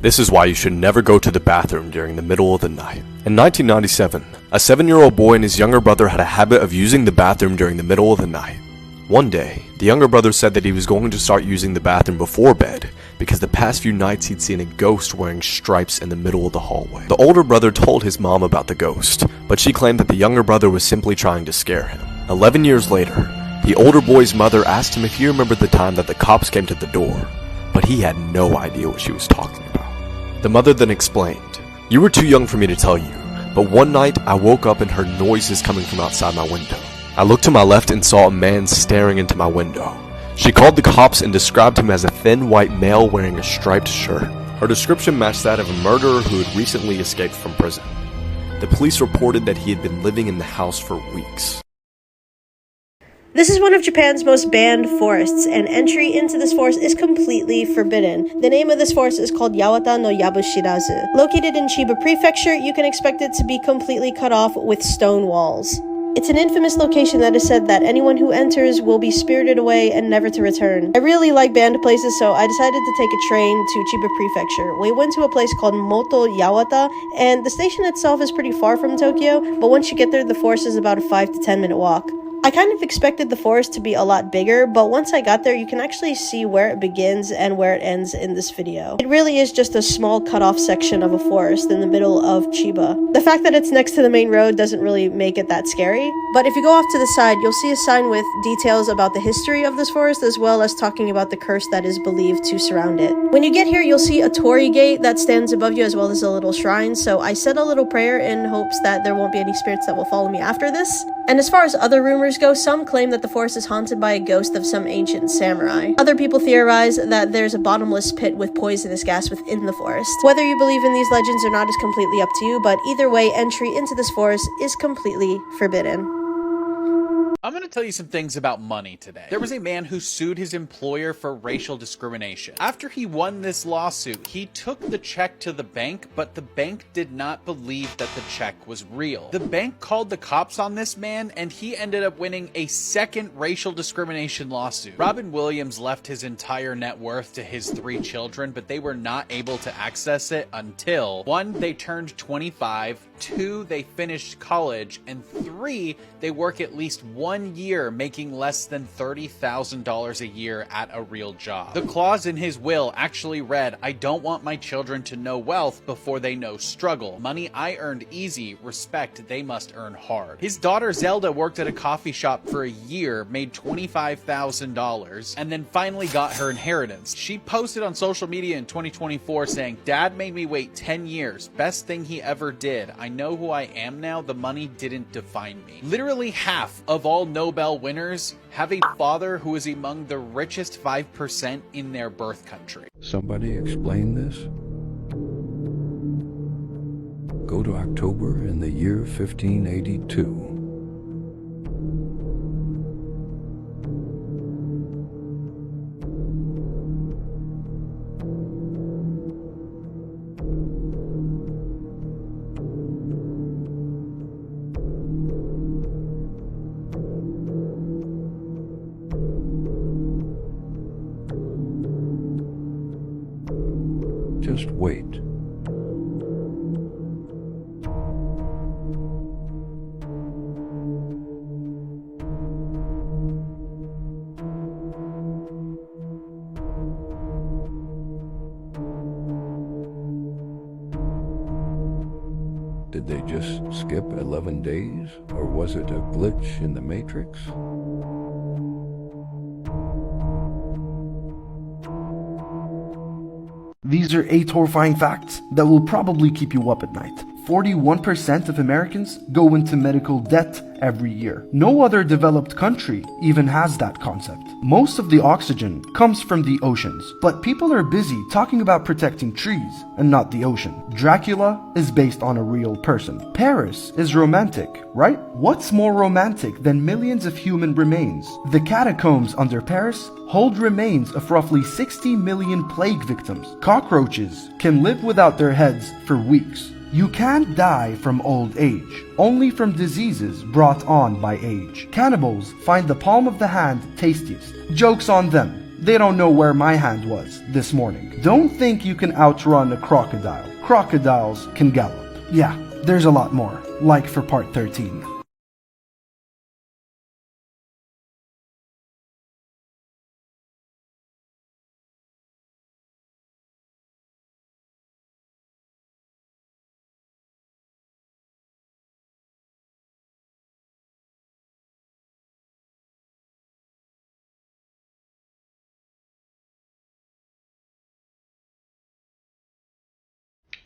This is why you should never go to the bathroom during the middle of the night. In 1997, a 7-year-old boy and his younger brother had a habit of using the bathroom during the middle of the night. One day, the younger brother said that he was going to start using the bathroom before bed because the past few nights he'd seen a ghost wearing stripes in the middle of the hallway. The older brother told his mom about the ghost, but she claimed that the younger brother was simply trying to scare him. 11 years later, the older boy's mother asked him if he remembered the time that the cops came to the door, but he had no idea what she was talking about. The mother then explained, "You were too young for me to tell you, but one night I woke up and heard noises coming from outside my window. I looked to my left and saw a man staring into my window." She called the cops and described him as a thin white male wearing a striped shirt. Her description matched that of a murderer who had recently escaped from prison. The police reported that he had been living in the house for weeks. This is one of Japan's most banned forests, and entry into this forest is completely forbidden. The name of this forest is called Yawata no Yabushirazu. Located in Chiba Prefecture, you can expect it to be completely cut off with stone walls. It's an infamous location that is said that anyone who enters will be spirited away and never to return. I really like banned places, so I decided to take a train to Chiba Prefecture. We went to a place called Moto Yawata, and the station itself is pretty far from Tokyo, but once you get there, the forest is about a 5 to 10 minute walk. I kind of expected the forest to be a lot bigger, but once I got there, you can actually see where it begins and where it ends in this video. It really is just a small cut-off section of a forest in the middle of Chiba. The fact that it's next to the main road doesn't really make it that scary, but if you go off to the side, you'll see a sign with details about the history of this forest, as well as talking about the curse that is believed to surround it. When you get here, you'll see a torii gate that stands above you, as well as a little shrine, so I said a little prayer in hopes that there won't be any spirits that will follow me after this. And as far as other rumors go, some claim that the forest is haunted by a ghost of some ancient samurai. Other people theorize that there's a bottomless pit with poisonous gas within the forest. Whether you believe in these legends or not is completely up to you, but either way, entry into this forest is completely forbidden. I'm going to tell you some things about money today. There was a man who sued his employer for racial discrimination. After he won this lawsuit, he took the check to the bank, but the bank did not believe that the check was real. The bank called the cops on this man, and he ended up winning a second racial discrimination lawsuit. Robin Williams left his entire net worth to his 3 children, but they were not able to access it until 1, they turned 25, 2, they finished college, and 3, they work at least 1 year making less than $30,000 a year at a real job. The clause in his will actually read, "I don't want my children to know wealth before they know struggle. Money I earned easy, respect they must earn hard." His daughter Zelda worked at a coffee shop for a year, made $25,000, and then finally got her inheritance. She posted on social media in 2024 saying, "Dad made me wait 10 years. Best thing he ever did. I know who I am now. The money didn't define me." Literally half of all Nobel winners have a father who is among the richest 5% in their birth country. Somebody explain this? Go to October in the year 1582. Just wait. Did they just skip 11 days, or was it a glitch in the Matrix? These are 8 horrifying facts that will probably keep you up at night. 41% of Americans go into medical debt every year. No other developed country even has that concept. Most of the oxygen comes from the oceans, but people are busy talking about protecting trees and not the ocean. Dracula is based on a real person. Paris is romantic, right? What's more romantic than millions of human remains? The catacombs under Paris hold remains of roughly 60 million plague victims. Cockroaches can live without their heads for weeks. You can't die from old age, only from diseases brought on by age. Cannibals find the palm of the hand tastiest. Joke's on them. They don't know where my hand was this morning. Don't think you can outrun a crocodile. Crocodiles can gallop. Yeah, there's a lot more, like for part 13.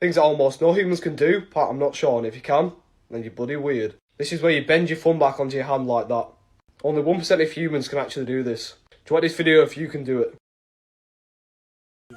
Things that almost no humans can do, but I'm not sure, and if you can, then you're bloody weird. This is where you bend your thumb back onto your hand like that. Only 1% of humans can actually do this. Do you want this video if you can do it?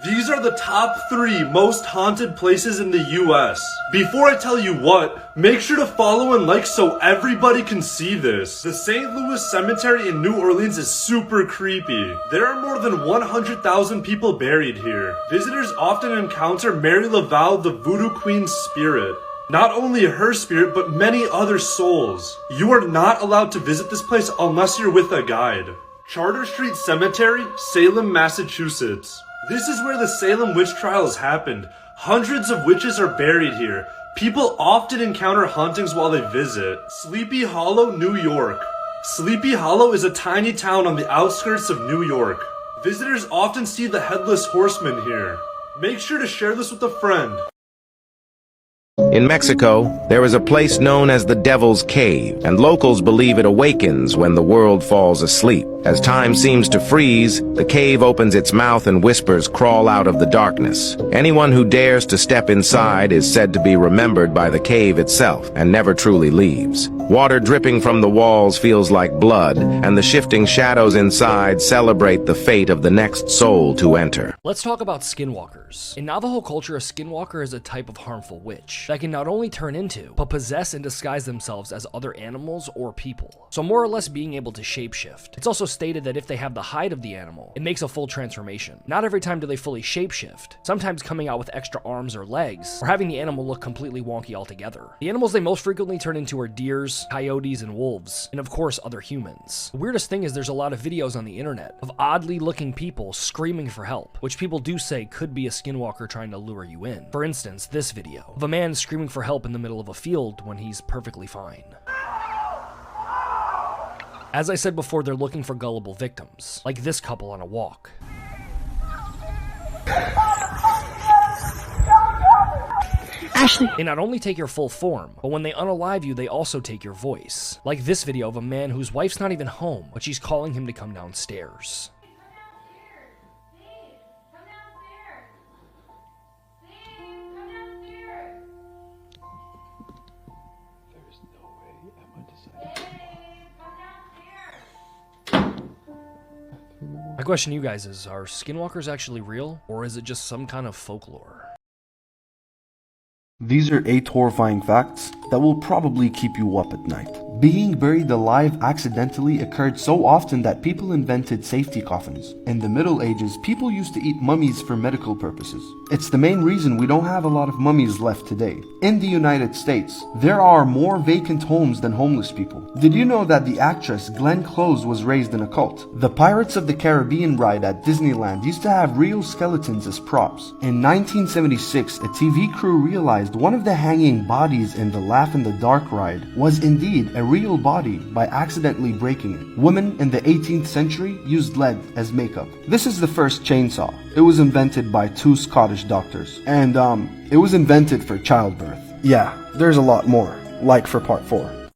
These are the top 3 most haunted places in the US. Before I tell you what, make sure to follow and like so everybody can see this. The St. Louis Cemetery in New Orleans is super creepy. There are more than 100,000 people buried here. Visitors often encounter Mary Laval, the Voodoo Queen's spirit. Not only her spirit, but many other souls. You are not allowed to visit this place unless you're with a guide. Charter Street Cemetery, Salem, Massachusetts. This is where the Salem witch trials happened. Hundreds of witches are buried here. People often encounter hauntings while they visit. Sleepy Hollow, New York. Sleepy Hollow is a tiny town on the outskirts of New York. Visitors often see the Headless Horseman here. Make sure to share this with a friend. In Mexico, there is a place known as the Devil's Cave, and locals believe it awakens when the world falls asleep. As time seems to freeze, the cave opens its mouth and whispers crawl out of the darkness. Anyone who dares to step inside is said to be remembered by the cave itself and never truly leaves. Water dripping from the walls feels like blood, and the shifting shadows inside celebrate the fate of the next soul to enter. Let's talk about skinwalkers. In Navajo culture, a skinwalker is a type of harmful witch that can not only turn into, but possess and disguise themselves as other animals or people. So more or less being able to shapeshift. It's also stated that if they have the hide of the animal, it makes a full transformation. Not every time do they fully shapeshift, sometimes coming out with extra arms or legs, or having the animal look completely wonky altogether. The animals they most frequently turn into are deers, coyotes, and wolves, and of course other humans. The weirdest thing is there's a lot of videos on the internet of oddly looking people screaming for help, which people do say could be a skinwalker trying to lure you in. For instance, this video of a man screaming for help in the middle of a field when he's perfectly fine. As I said before, they're looking for gullible victims, like this couple on a walk. Ashley. They not only take your full form, but when they unalive you, they also take your voice. Like this video of a man whose wife's not even home, but she's calling him to come downstairs. My question to you guys is, are skinwalkers actually real, or is it just some kind of folklore? These are 8 horrifying facts that will probably keep you up at night. Being buried alive accidentally occurred so often that people invented safety coffins. In the Middle Ages, people used to eat mummies for medical purposes. It's the main reason we don't have a lot of mummies left today. In the United States, there are more vacant homes than homeless people. Did you know that the actress Glenn Close was raised in a cult? The Pirates of the Caribbean ride at Disneyland used to have real skeletons as props. In 1976, a TV crew realized one of the hanging bodies in the Laugh in the Dark ride was indeed a real body by accidentally breaking it. Women in the 18th century used lead as makeup. This is the first chainsaw. It was invented by 2 Scottish doctors. And it was invented for childbirth. Yeah, there's a lot more, like for part 4.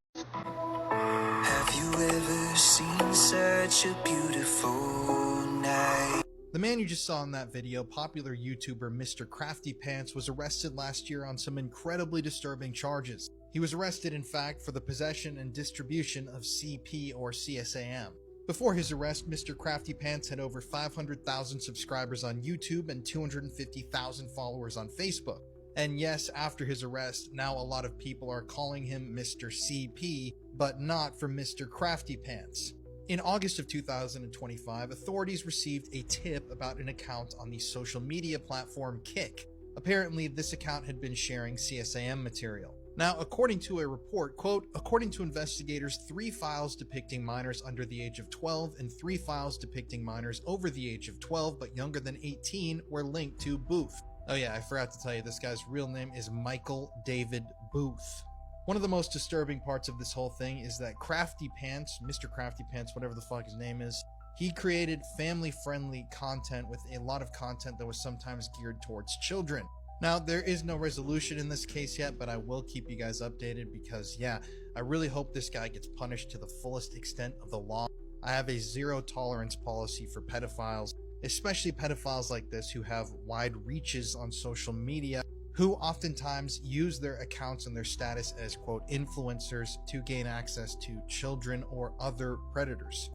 Have you ever seen such a beautiful night? The man you just saw in that video, popular YouTuber Mr. Crafty Pants, was arrested last year on some incredibly disturbing charges. He was arrested, in fact, for the possession and distribution of CP or CSAM. Before his arrest, Mr. Crafty Pants had over 500,000 subscribers on YouTube and 250,000 followers on Facebook. And yes, after his arrest, now a lot of people are calling him Mr. CP, but not for Mr. Crafty Pants. In August of 2025, authorities received a tip about an account on the social media platform Kick. Apparently, this account had been sharing CSAM material. Now, according to a report, quote, according to investigators, 3 files depicting minors under the age of 12 and 3 files depicting minors over the age of 12 but younger than 18 were linked to Booth. Oh yeah, I forgot to tell you, this guy's real name is Michael David Booth. One of the most disturbing parts of this whole thing is that Crafty Pants, Mr. Crafty Pants, whatever the fuck his name is, he created family-friendly content with a lot of content that was sometimes geared towards children. Now, there is no resolution in this case yet, but I will keep you guys updated because, yeah, I really hope this guy gets punished to the fullest extent of the law. I have a zero-tolerance policy for pedophiles, especially pedophiles like this who have wide reaches on social media, who oftentimes use their accounts and their status as, quote, influencers to gain access to children or other predators.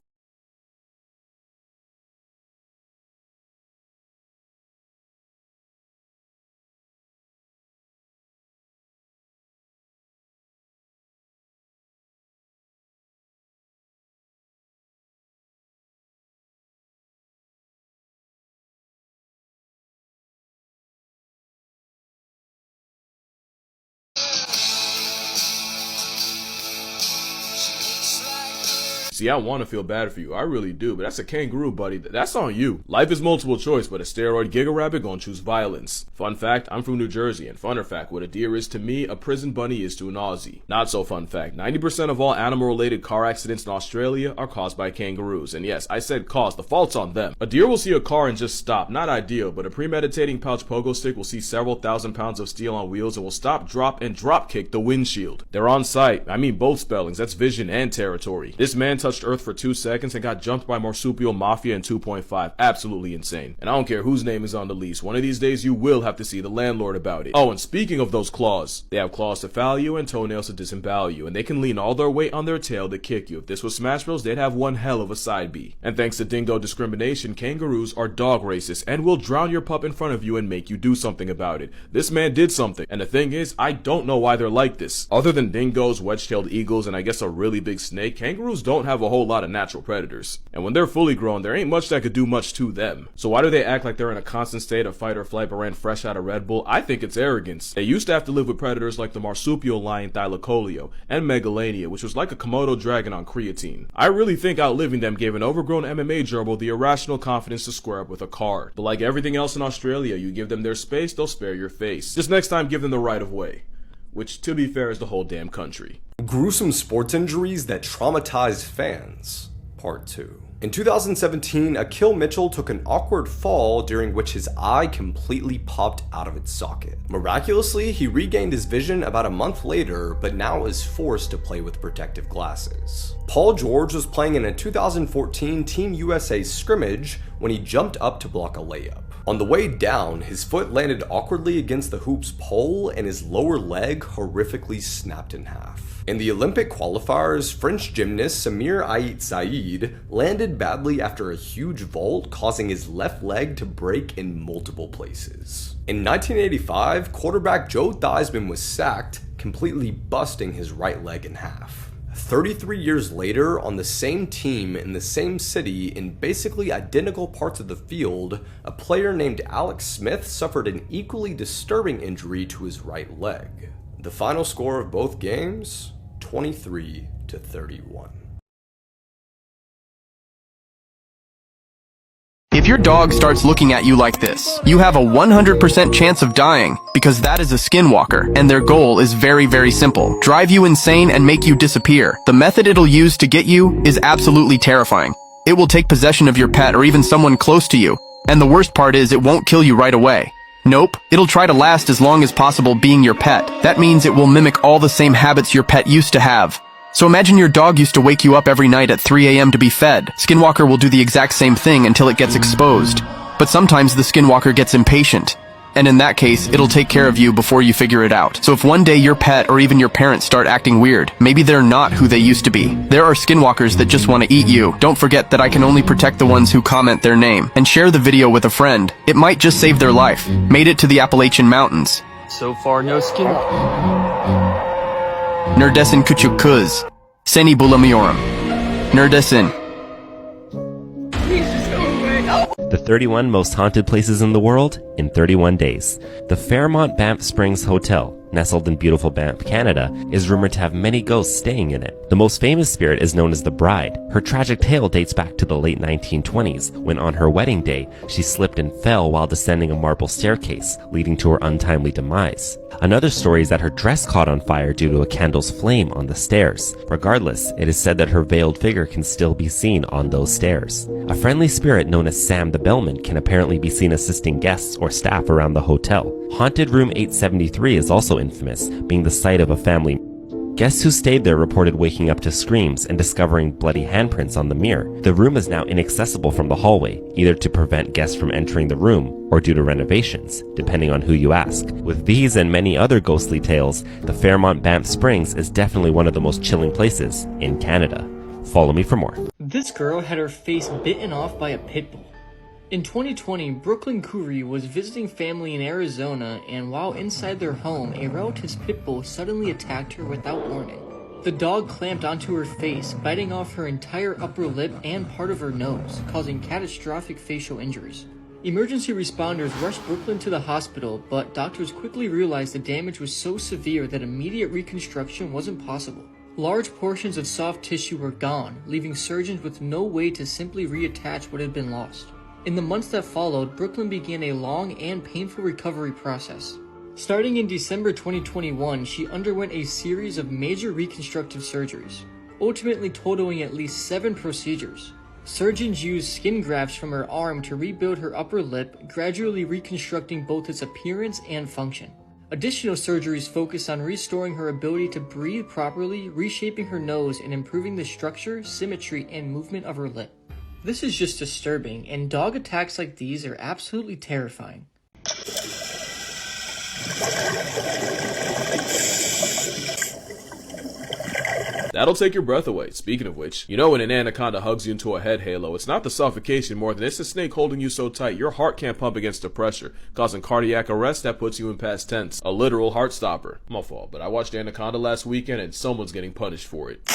See, I want to feel bad for you, I really do, but that's a kangaroo, buddy. That's on you. Life is multiple choice, but a steroid giga rabbit gonna choose violence. Fun fact, I'm from New Jersey, and funner fact, what a deer is to me, a prison bunny is to an Aussie. Not so fun fact, 90% of all animal-related car accidents in Australia are caused by kangaroos, and yes, I said caused, the fault's on them. A deer will see a car and just stop, not ideal, but a premeditating pouch pogo stick will see several thousand pounds of steel on wheels and will stop, drop, and drop kick the windshield. They're on site, I mean both spellings, that's vision and territory. This man touched Earth for 2 seconds and got jumped by marsupial mafia in 2.5. Absolutely insane. And I don't care whose name is on the lease. One of these days you will have to see the landlord about it. Oh, and speaking of those claws, they have claws to foul you and toenails to disembowel you, and they can lean all their weight on their tail to kick you. If this was Smash Bros, they'd have one hell of a side B. And thanks to dingo discrimination, kangaroos are dog racist and will drown your pup in front of you and make you do something about it. This man did something, and the thing is, I don't know why they're like this. Other than dingoes, wedge-tailed eagles, and I guess a really big snake, kangaroos don't have a whole lot of natural predators. And when they're fully grown, there ain't much that could do much to them. So why do they act like they're in a constant state of fight or flight but ran fresh out of Red Bull? I think it's arrogance. They used to have to live with predators like the marsupial lion Thylacoleo and Megalania, which was like a Komodo dragon on creatine. I really think outliving them gave an overgrown MMA gerbil the irrational confidence to square up with a card. But like everything else in Australia, you give them their space, they'll spare your face. Just next time, give them the right of way. Which, to be fair, is the whole damn country. Gruesome sports injuries that traumatized fans. Part 2. In 2017, Akil Mitchell took an awkward fall during which his eye completely popped out of its socket. Miraculously, he regained his vision about a month later, but now is forced to play with protective glasses. Paul George was playing in a 2014 Team USA scrimmage when he jumped up to block a layup. On the way down, his foot landed awkwardly against the hoop's pole and his lower leg horrifically snapped in half. In the Olympic qualifiers, French gymnast Samir Ait Said landed badly after a huge vault, causing his left leg to break in multiple places. In 1985, quarterback Joe Theismann was sacked, completely busting his right leg in half. 33 years later, on the same team in the same city in basically identical parts of the field, a player named Alex Smith suffered an equally disturbing injury to his right leg. The final score of both games, 23-31. If your dog starts looking at you like this, you have a 100% chance of dying, because that is a skinwalker, and their goal is very, very simple. Drive you insane and make you disappear. The method it'll use to get you is absolutely terrifying. It will take possession of your pet or even someone close to you, and the worst part is it won't kill you right away. Nope, it'll try to last as long as possible being your pet. That means it will mimic all the same habits your pet used to have. So imagine your dog used to wake you up every night at 3 a.m. to be fed. Skinwalker will do the exact same thing until it gets exposed. But sometimes the Skinwalker gets impatient. And in that case, it'll take care of you before you figure it out. So if one day your pet or even your parents start acting weird, maybe they're not who they used to be. There are Skinwalkers that just want to eat you. Don't forget that I can only protect the ones who comment their name. And share the video with a friend. It might just save their life. Made it to the Appalachian Mountains. So far, no Skinwalker. Nerdesin Kuchuk Kuz. Seni Bulamiorum. Nerdesin. The 31 most haunted places in the world in 31 days. The Fairmont Banff Springs Hotel, nestled in beautiful Banff, Canada, is rumored to have many ghosts staying in it. The most famous spirit is known as the Bride. Her tragic tale dates back to the late 1920s, when on her wedding day, she slipped and fell while descending a marble staircase, leading to her untimely demise. Another story is that her dress caught on fire due to a candle's flame on the stairs. Regardless, it is said that her veiled figure can still be seen on those stairs. A friendly spirit known as Sam the Bellman can apparently be seen assisting guests or staff around the hotel. Haunted Room 873 is also infamous, being the site of a family. Guests who stayed there reported waking up to screams and discovering bloody handprints on the mirror. The room is now inaccessible from the hallway, either to prevent guests from entering the room or due to renovations, depending on who you ask. With these and many other ghostly tales, the Fairmont Banff Springs is definitely one of the most chilling places in Canada. Follow me for more. This girl had her face bitten off by a pitbull. In 2020, Brooklyn Curry was visiting family in Arizona, and while inside their home, a relative's pitbull suddenly attacked her without warning. The dog clamped onto her face, biting off her entire upper lip and part of her nose, causing catastrophic facial injuries. Emergency responders rushed Brooklyn to the hospital, but doctors quickly realized the damage was so severe that immediate reconstruction wasn't possible. Large portions of soft tissue were gone, leaving surgeons with no way to simply reattach what had been lost. In the months that followed, Brooklyn began a long and painful recovery process. Starting in December 2021, she underwent a series of major reconstructive surgeries, ultimately totaling at least 7 procedures. Surgeons used skin grafts from her arm to rebuild her upper lip, gradually reconstructing both its appearance and function. Additional surgeries focused on restoring her ability to breathe properly, reshaping her nose, and improving the structure, symmetry, and movement of her lip. This is just disturbing, and dog attacks like these are absolutely terrifying. That'll take your breath away. Speaking of which, you know when an anaconda hugs you into a head halo, it's not the suffocation more than it's the snake holding you so tight your heart can't pump against the pressure, causing cardiac arrest that puts you in past tense. A literal heart stopper. My fault, but I watched Anaconda last weekend and someone's getting punished for it.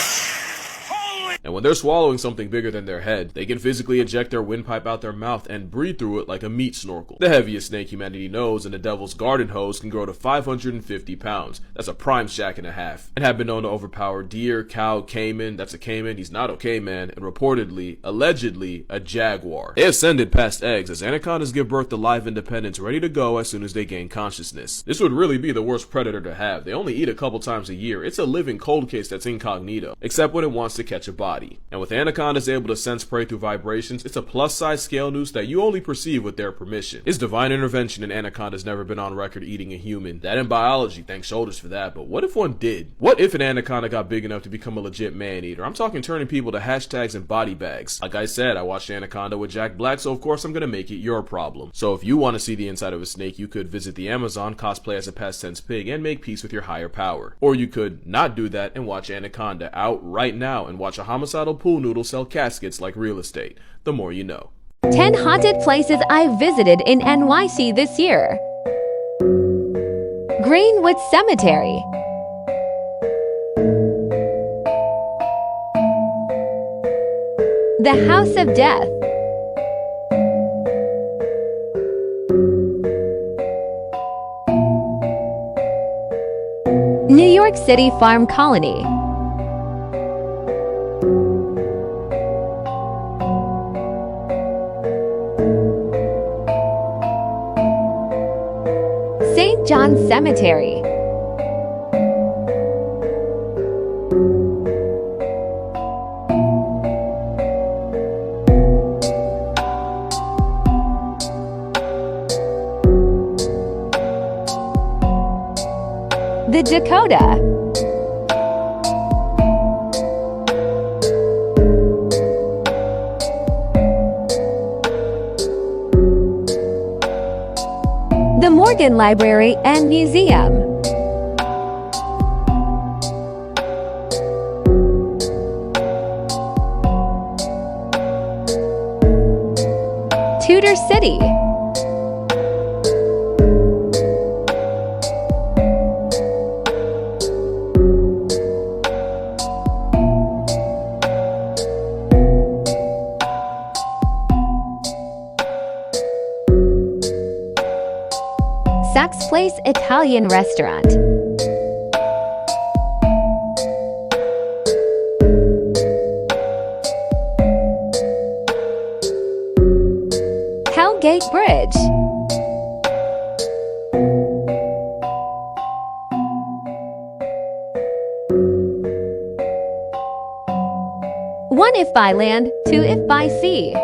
And when they're swallowing something bigger than their head, they can physically eject their windpipe out their mouth and breathe through it like a meat snorkel. The heaviest snake humanity knows, and the devil's garden hose, can grow to 550 pounds. That's a prime shack and a half. And have been known to overpower deer, cow, caiman, that's a caiman, he's not okay man, and reportedly, allegedly, a jaguar. They ascended past eggs as anacondas give birth to live independents ready to go as soon as they gain consciousness. This would really be the worst predator to have. They only eat a couple times a year. It's a living cold case that's incognito, except when it wants to catch a body. And with anacondas able to sense prey through vibrations, it's a plus-size scale noose that you only perceive with their permission. It's divine intervention, and anaconda's never been on record eating a human. That in biology, thank shoulders for that, but what if one did? What if an anaconda got big enough to become a legit man-eater? I'm talking turning people to hashtags and body bags. Like I said, I watched Anaconda with Jack Black, so of course I'm gonna make it your problem. So if you want to see the inside of a snake, you could visit the Amazon, cosplay as a past tense pig, and make peace with your higher power. Or you could not do that and watch Anaconda out right now and watch a homicidal pool noodle sell caskets like real estate. The more you know. 10 haunted places I visited in NYC this year. Greenwood Cemetery. The House of Death. New York City Farm Colony. St. John's Cemetery. The Dakota. The Morgan Library and Museum. Tudor City. Saks Place Italian Restaurant. fridge. One if by land, two if by sea.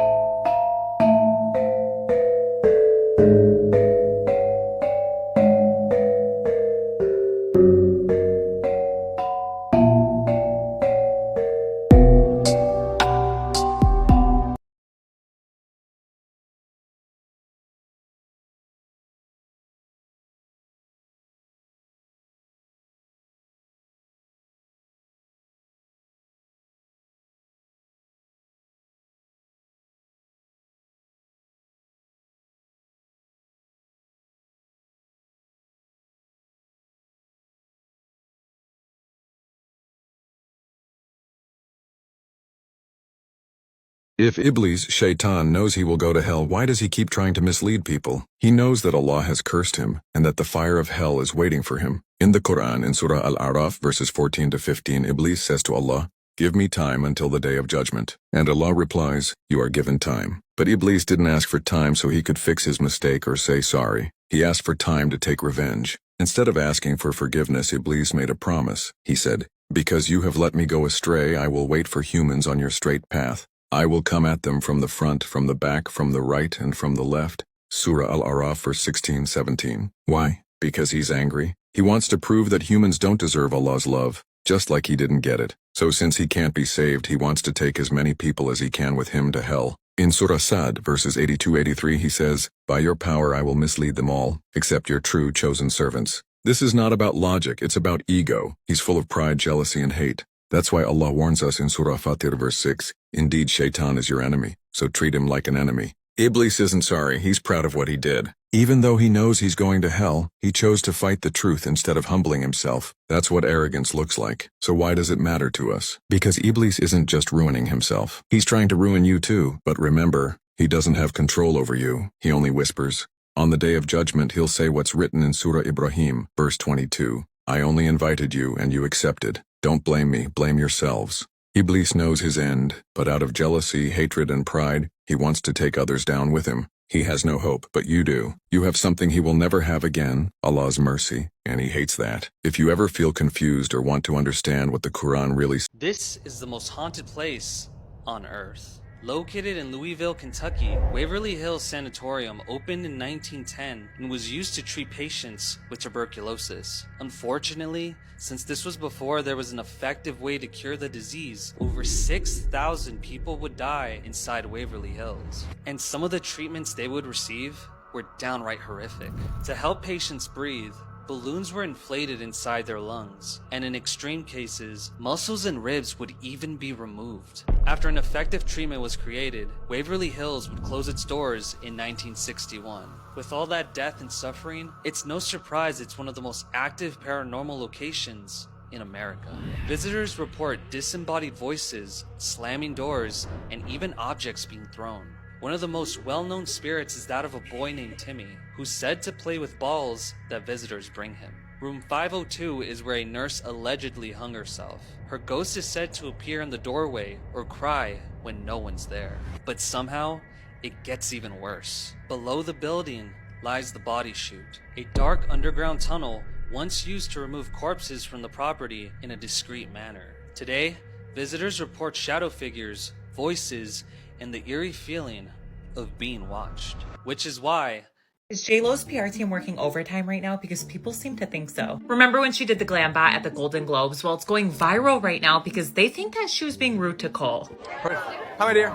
If Iblis, Shaitan, knows he will go to hell, why does he keep trying to mislead people? He knows that Allah has cursed him, and that the fire of hell is waiting for him. In the Quran, in Surah Al-A'raf, verses 14 to 15, Iblis says to Allah, "Give me time until the day of judgment." And Allah replies, "You are given time." But Iblis didn't ask for time so he could fix his mistake or say sorry. He asked for time to take revenge. Instead of asking for forgiveness, Iblis made a promise. He said, "Because you have let me go astray, I will wait for humans on your straight path. I will come at them from the front, from the back, from the right, and from the left." Surah Al-A'raf, verse 16-17. Why? Because he's angry. He wants to prove that humans don't deserve Allah's love, just like he didn't get it. So since he can't be saved, he wants to take as many people as he can with him to hell. In Surah Sad, verses 82-83, he says, "By your power I will mislead them all, except your true chosen servants." This is not about logic, it's about ego. He's full of pride, jealousy, and hate. That's why Allah warns us in Surah Fatir, verse 6, "Indeed, Shaitan is your enemy, so treat him like an enemy." Iblis isn't sorry, he's proud of what he did. Even though he knows he's going to hell, he chose to fight the truth instead of humbling himself. That's what arrogance looks like. So why does it matter to us? Because Iblis isn't just ruining himself. He's trying to ruin you too. But remember, he doesn't have control over you. He only whispers. On the day of judgment, he'll say what's written in Surah Ibrahim, verse 22. "I only invited you and you accepted. Don't blame me, blame yourselves." Iblis knows his end, but out of jealousy, hatred, and pride, he wants to take others down with him. He has no hope, but you do. You have something he will never have again, Allah's mercy, and he hates that. If you ever feel confused or want to understand what the Quran really says. This is the most haunted place on earth. Located in Louisville, Kentucky, Waverly Hills Sanatorium opened in 1910 and was used to treat patients with tuberculosis. Unfortunately, since this was before there was an effective way to cure the disease, over 6,000 people would die inside Waverly Hills. And some of the treatments they would receive were downright horrific. To help patients breathe, balloons were inflated inside their lungs, and in extreme cases, muscles and ribs would even be removed. After an effective treatment was created, Waverly Hills would close its doors in 1961. With all that death and suffering, it's no surprise it's one of the most active paranormal locations in America. Visitors report disembodied voices, slamming doors, and even objects being thrown. One of the most well-known spirits is that of a boy named Timmy, who's said to play with balls that visitors bring him. Room 502 is where a nurse allegedly hung herself. Her ghost is said to appear in the doorway or cry when no one's there. But somehow, it gets even worse. Below the building lies the body chute, a dark underground tunnel once used to remove corpses from the property in a discreet manner. Today, visitors report shadow figures, voices, and the eerie feeling of being watched. Which is why... Is JLo's PR team working overtime right now? Because people seem to think so. Remember when she did the glam bot at the Golden Globes? Well, it's going viral right now because they think that she was being rude to Cole. Hi, my dear.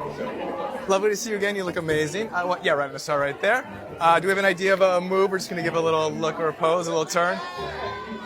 Lovely to see you again. You look amazing. Yeah, right in the star right there. Do we have an idea of a move? We're just going to give a little look or a pose, a little turn.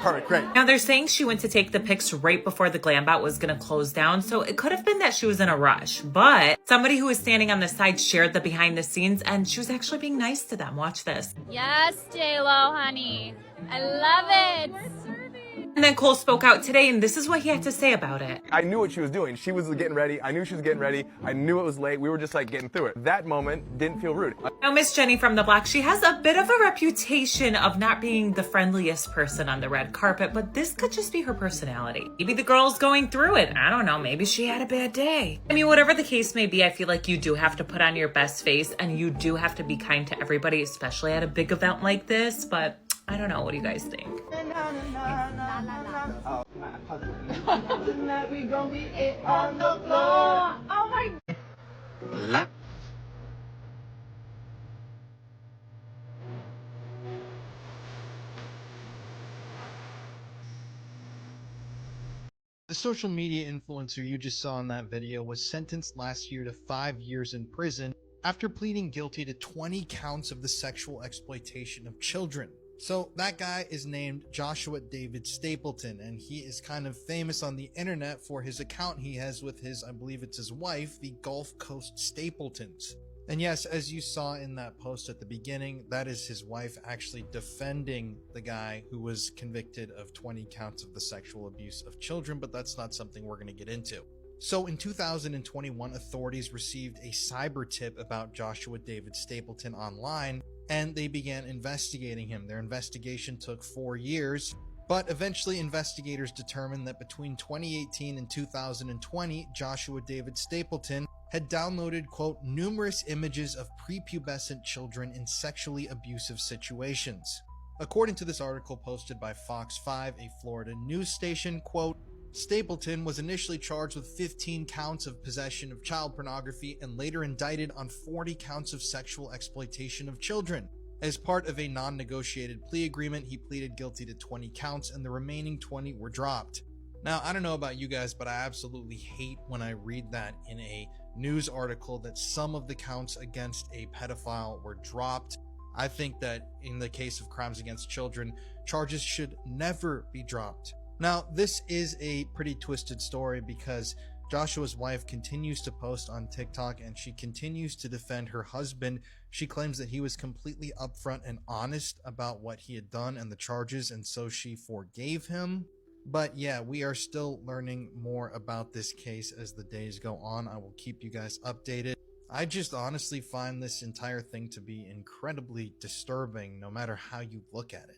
Perfect, great. Now they're saying she went to take the pics right before the glam bot was going to close down, so it could have been that she was in a rush. But somebody who was standing on the side shared the behind the scenes, and she was actually being nice to them. Watch this. Yes, JLo, honey. I love it. And then Cole spoke out today, and this is what he had to say about it. I knew what she was doing. She was getting ready. I knew she was getting ready. I knew it was late. We were just like getting through it. That moment didn't feel rude. Now, Miss Jenny from the block, she has a bit of a reputation of not being the friendliest person on the red carpet, but this could just be her personality. Maybe the girl's going through it. I don't know. Maybe she had a bad day. I mean, whatever the case may be, I feel like you do have to put on your best face and you do have to be kind to everybody, especially at a big event like this, but I don't know. What do you guys think? Tonight we gon' be it on the floor. Oh my. The social media influencer you just saw in that video was sentenced last year to 5 years in prison after pleading guilty to 20 counts of the sexual exploitation of children. So that guy is named Joshua David Stapleton, and he is kind of famous on the internet for his account he has with his, I believe it's his wife, the Gulf Coast Stapletons. And yes, as you saw in that post at the beginning, that is his wife actually defending the guy who was convicted of 20 counts of the sexual abuse of children, but that's not something we're going to get into. So in 2021, authorities received a cyber tip about Joshua David Stapleton online, and they began investigating him. Their investigation took 4 years, but eventually investigators determined that between 2018 and 2020, Joshua David Stapleton had downloaded, quote, numerous images of prepubescent children in sexually abusive situations. According to this article posted by Fox 5, a Florida news station, quote, Stapleton was initially charged with 15 counts of possession of child pornography and later indicted on 40 counts of sexual exploitation of children. As part of a non-negotiated plea agreement, he pleaded guilty to 20 counts and the remaining 20 were dropped. Now, I don't know about you guys, but I absolutely hate when I read that in a news article that some of the counts against a pedophile were dropped. I think that in the case of crimes against children, charges should never be dropped. Now, this is a pretty twisted story because Joshua's wife continues to post on TikTok and she continues to defend her husband. She claims that he was completely upfront and honest about what he had done and the charges, and so she forgave him. But yeah, we are still learning more about this case as the days go on. I will keep you guys updated. I just honestly find this entire thing to be incredibly disturbing, no matter how you look at it.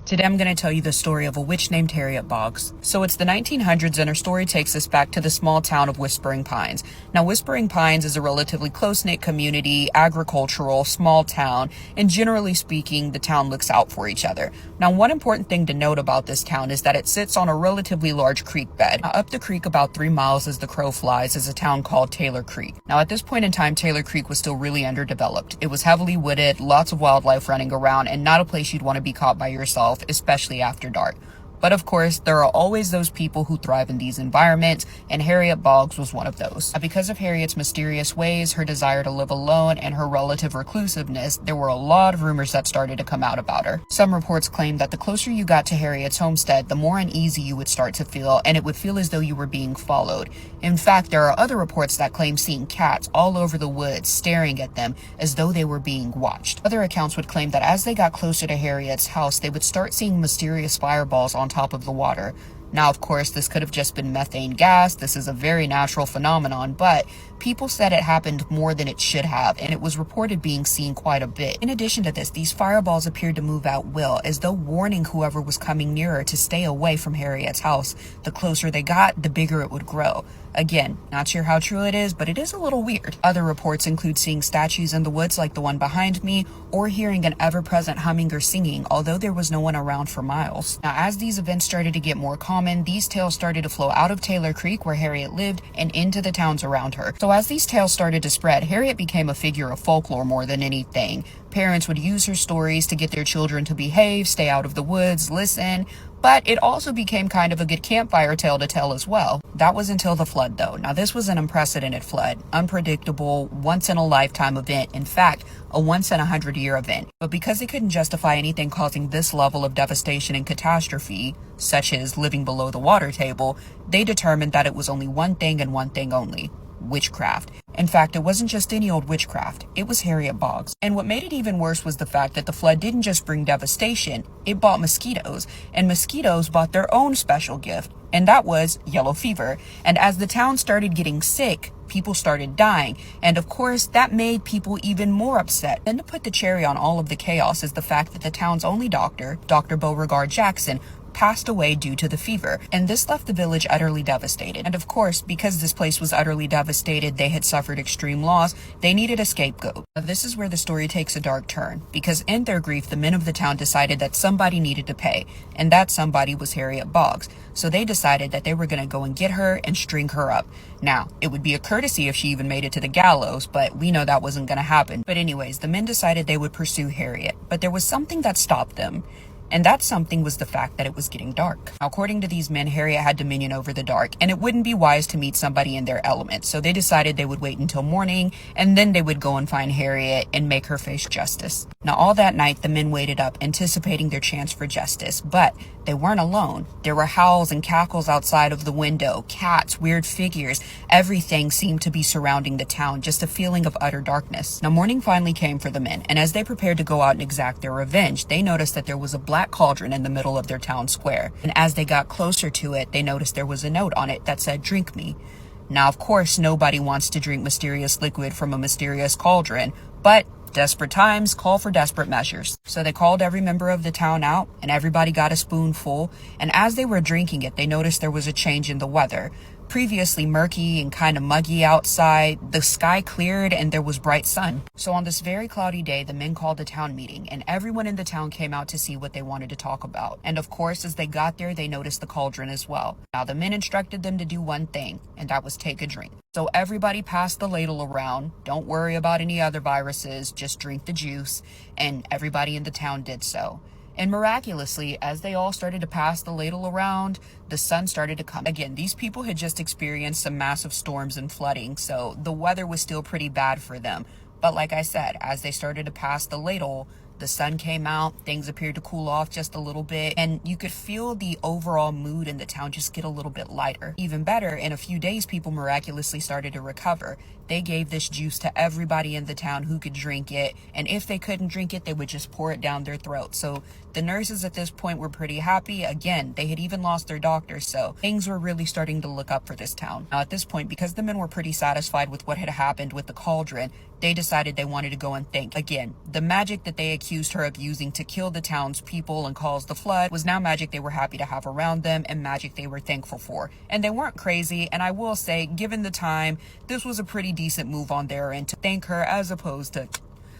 Today I'm going to tell you the story of a witch named Harriet Bogs. So it's the 1900s and her story takes us back to the small town of Whispering Pines. Now Whispering Pines is a relatively close-knit community, agricultural, small town, and generally speaking, the town looks out for each other. Now one important thing to note about this town is that it sits on a relatively large creek bed. Now, up the creek about 3 miles as the crow flies is a town called Taylor Creek. Now at this point in time, Taylor Creek was still really underdeveloped. It was heavily wooded, lots of wildlife running around, and not a place you'd want to be caught by yourself, especially after dark. But of course, there are always those people who thrive in these environments, and Harriet Bogs was one of those. Because of Harriet's mysterious ways, her desire to live alone, and her relative reclusiveness, there were a lot of rumors that started to come out about her. Some reports claim that the closer you got to Harriet's homestead, the more uneasy you would start to feel, and it would feel as though you were being followed. In fact, there are other reports that claim seeing cats all over the woods staring at them as though they were being watched. Other accounts would claim that as they got closer to Harriet's house, they would start seeing mysterious fireballs on top of the water. Now, of course, this could have just been methane gas. This is a very natural phenomenon, but people said it happened more than it should have, and it was reported being seen quite a bit. In addition to this, these fireballs appeared to move at will, as though warning whoever was coming nearer to stay away from Harriet's house. The closer they got, the bigger it would grow. Again, not sure how true it is, but it is a little weird. Other reports include seeing statues in the woods like the one behind me, or hearing an ever-present humming or singing, although there was no one around for miles. Now, as these events started to get more common, these tales started to flow out of Taylor Creek, where Harriet lived, and into the towns around her. So as these tales started to spread, Harriet became a figure of folklore more than anything. Parents would use her stories to get their children to behave, stay out of the woods, listen, but it also became kind of a good campfire tale to tell as well. That was until the flood though. Now this was an unprecedented flood, unpredictable, once-in-a-lifetime event, in fact, a once-in-a-100-year event. But because they couldn't justify anything causing this level of devastation and catastrophe, such as living below the water table, they determined that it was only one thing and one thing only: witchcraft. In fact, it wasn't just any old witchcraft, it was Harriet Bogs. And what made it even worse was the fact that the flood didn't just bring devastation, it brought mosquitoes, and mosquitoes brought their own special gift, and that was yellow fever. And as the town started getting sick, people started dying, and of course that made people even more upset. Then to put the cherry on all of the chaos is the fact that the town's only doctor, Dr. Beauregard Jackson, passed away due to the fever, and this left the village utterly devastated. And of course, because this place was utterly devastated, they had suffered extreme loss, they needed a scapegoat. Now, this is where the story takes a dark turn, because in their grief, the men of the town decided that somebody needed to pay, and that somebody was Harriet Bogs. So they decided that they were going to go and get her and string her up. Now, it would be a courtesy if she even made it to the gallows, but we know that wasn't going to happen. But anyways, the men decided they would pursue Harriet, but there was something that stopped them. And that something was the fact that it was getting dark. Now, according to these men, Harriet had dominion over the dark, and it wouldn't be wise to meet somebody in their element. So they decided they would wait until morning, and then they would go and find Harriet and make her face justice. Now, all that night, the men waited up, anticipating their chance for justice. But they weren't alone. There were howls and cackles outside of the window, cats, weird figures. Everything seemed to be surrounding the town, just a feeling of utter darkness. Now, morning finally came for the men, and as they prepared to go out and exact their revenge, they noticed that there was a black cauldron in the middle of their town square. And as they got closer to it, they noticed there was a note on it that said, "Drink me." Now, of course, nobody wants to drink mysterious liquid from a mysterious cauldron, but desperate times call for desperate measures. So they called every member of the town out, and everybody got a spoonful, and as they were drinking it, they noticed there was a change in the weather. Previously murky and kind of muggy outside, the sky cleared and there was bright sun. So on this very cloudy day, the men called a town meeting, and everyone in the town came out to see what they wanted to talk about. And of course, as they got there, they noticed the cauldron as well. Now, the men instructed them to do one thing, and that was take a drink. So everybody passed the ladle around. Don't worry about any other viruses, just drink the juice. And everybody in the town did so. And miraculously, as they all started to pass the ladle around, the sun started to come. Again, these people had just experienced some massive storms and flooding, so the weather was still pretty bad for them. But like I said, as they started to pass the ladle, the sun came out, things appeared to cool off just a little bit, and you could feel the overall mood in the town just get a little bit lighter. Even better, in a few days, people miraculously started to recover. They gave this juice to everybody in the town who could drink it, and if they couldn't drink it, they would just pour it down their throat. So the nurses at this point were pretty happy. Again, they had even lost their doctors, so things were really starting to look up for this town. Now at this point, because the men were pretty satisfied with what had happened with the cauldron, they decided they wanted to go and think. Again, the magic that they accused her of using to kill the town's people and cause the flood was now magic they were happy to have around them, and magic they were thankful for. And they weren't crazy, and I will say, given the time, this was a pretty decent move on their end to thank her as opposed to...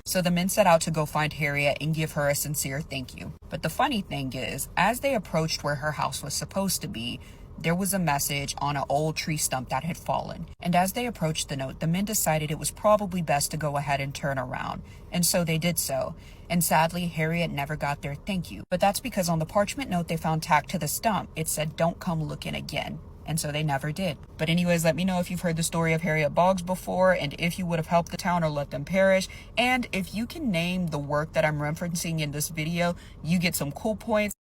So the men set out to go find Harriet and give her a sincere thank you. But the funny thing is, as they approached where her house was supposed to be, there was a message on an old tree stump that had fallen. And as they approached the note, the men decided it was probably best to go ahead and turn around. And so they did so. And sadly, Harriet never got their thank you. But that's because on the parchment note they found tacked to the stump, it said, "Don't come looking again." And so they never did. But anyways, let me know if you've heard the story of Harriet Bogs before, and if you would have helped the town or let them perish. And if you can name the work that I'm referencing in this video, you get some cool points.